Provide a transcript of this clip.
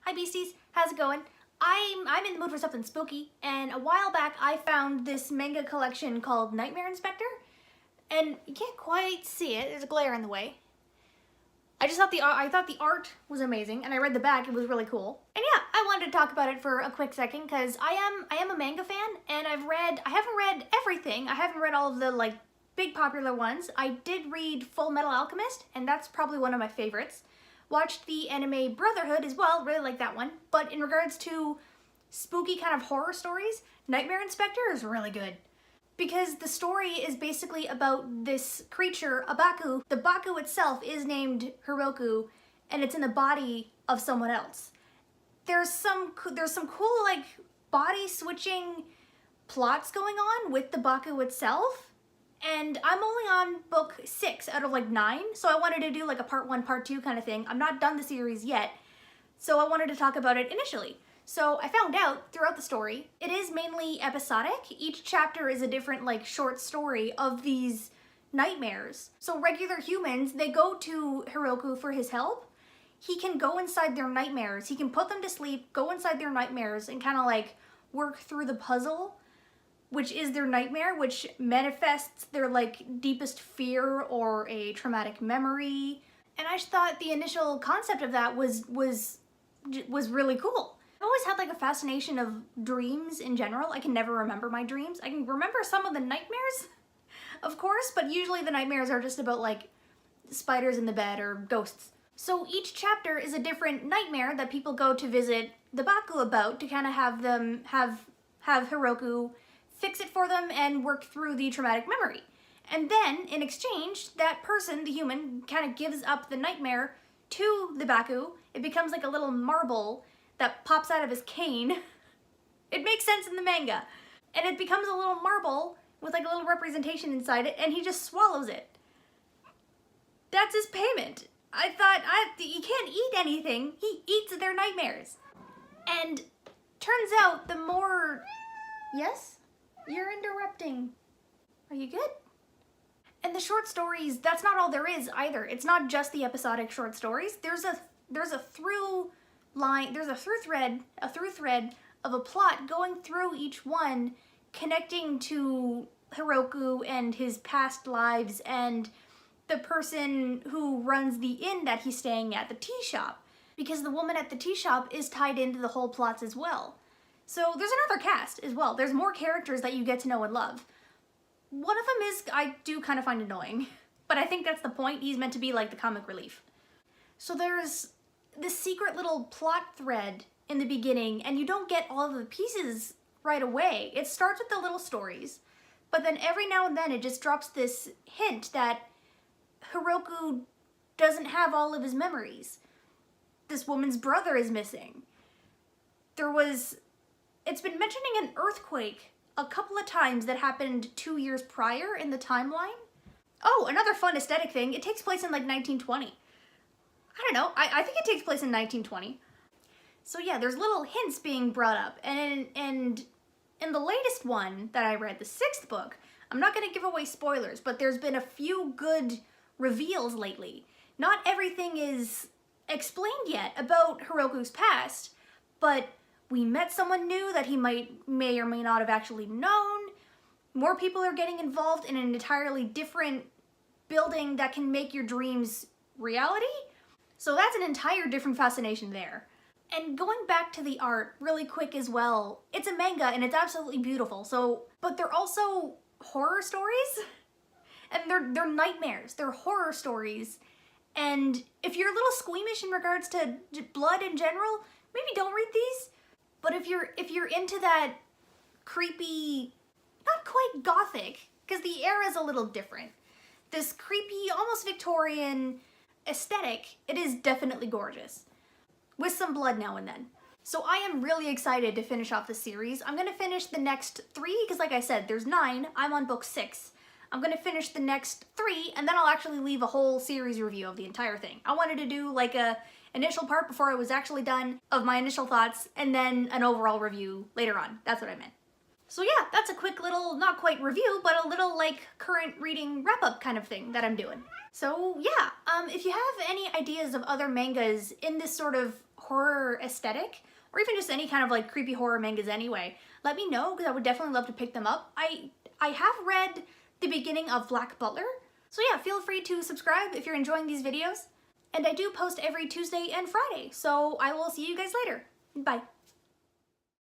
Hi beasties, how's it going? I'm in the mood for something spooky, and a while back I found this manga collection called Nightmare Inspector, and you can't quite see it, there's a glare in the way. I thought the art was amazing, and I read the back, it was really cool. And yeah, I wanted to talk about it for a quick second, because I am a manga fan, and I haven't read everything, I haven't read all of the big popular ones. I did read Full Metal Alchemist, and that's probably one of my favorites. Watched the anime Brotherhood as well, really like that one. But in regards to spooky kind of horror stories, Nightmare Inspector is really good. Because the story is basically about this creature, a Baku. The Baku itself is named Hiroku, and it's in the body of someone else. There's some cool body switching plots going on with the Baku itself. And I'm only on book 6 out of 9, so I wanted to do a part 1, part 2 kind of thing. I'm not done the series yet, so I wanted to talk about it initially. So I found out throughout the story, it is mainly episodic. Each chapter is a different short story of these nightmares. So regular humans, they go to Hiroku for his help. He can go inside their nightmares. He can put them to sleep, go inside their nightmares, and kind of work through the puzzle, which is their nightmare, which manifests their deepest fear or a traumatic memory. And I just thought the initial concept of that was really cool. I've always had a fascination of dreams in general. I can never remember my dreams. I can remember some of the nightmares, of course, but usually the nightmares are just about spiders in the bed or ghosts. So each chapter is a different nightmare that people go to visit the Baku about to kind of have them have Hiroku fix it for them and work through the traumatic memory. And then, in exchange, that person, the human, kind of gives up the nightmare to the Baku. It becomes like a little marble that pops out of his cane. It makes sense in the manga. And it becomes a little marble with a little representation inside it, and he just swallows it. That's his payment. I thought, he can't eat anything. He eats their nightmares. And turns out the more... Yes? You're interrupting. Are you good? And the short stories, that's not all there is either. It's not just the episodic short stories. There's a through thread of a plot going through each one, connecting to Hiroku and his past lives and the person who runs the inn that he's staying at, the tea shop. Because the woman at the tea shop is tied into the whole plots as well. So there's another cast as well. There's more characters that you get to know and love. One of them is, I do kind of find annoying, but I think that's the point. He's meant to be the comic relief. So there's this secret little plot thread in the beginning, and you don't get all of the pieces right away. It starts with the little stories, but then every now and then it just drops this hint that Hiroku doesn't have all of his memories. This woman's brother is missing. It's been mentioning an earthquake a couple of times that happened 2 years prior in the timeline. Oh, another fun aesthetic thing, it takes place in 1920. I don't know, I think it takes place in 1920. So yeah, there's little hints being brought up, and in the latest one that I read, the 6th book, I'm not gonna give away spoilers, but there's been a few good reveals lately. Not everything is explained yet about Hiroku's past, but we met someone new that he may or may not have actually known. More people are getting involved in an entirely different building that can make your dreams reality. So that's an entire different fascination there. And going back to the art really quick as well, it's a manga and it's absolutely beautiful. But they're also horror stories, and they're nightmares. They're horror stories. And if you're a little squeamish in regards to blood in general, maybe don't read these. But if you're into that creepy, not quite gothic, because the era is a little different, this creepy, almost Victorian aesthetic, it is definitely gorgeous. With some blood now and then. So I am really excited to finish off the series. I'm going to finish the next 3, because like I said, there's 9. I'm on book 6. I'm going to finish the next 3, and then I'll actually leave a whole series review of the entire thing. I wanted to do a initial part before I was actually done of my initial thoughts, and then an overall review later on. That's what I meant. So yeah, that's a quick little, not quite review, but a little current reading wrap-up kind of thing that I'm doing. So yeah, if you have any ideas of other mangas in this sort of horror aesthetic, or even just any kind of like creepy horror mangas anyway, let me know, because I would definitely love to pick them up. I have read the beginning of Black Butler, so yeah, feel free to subscribe if you're enjoying these videos. And I do post every Tuesday and Friday, so I will see you guys later. Bye.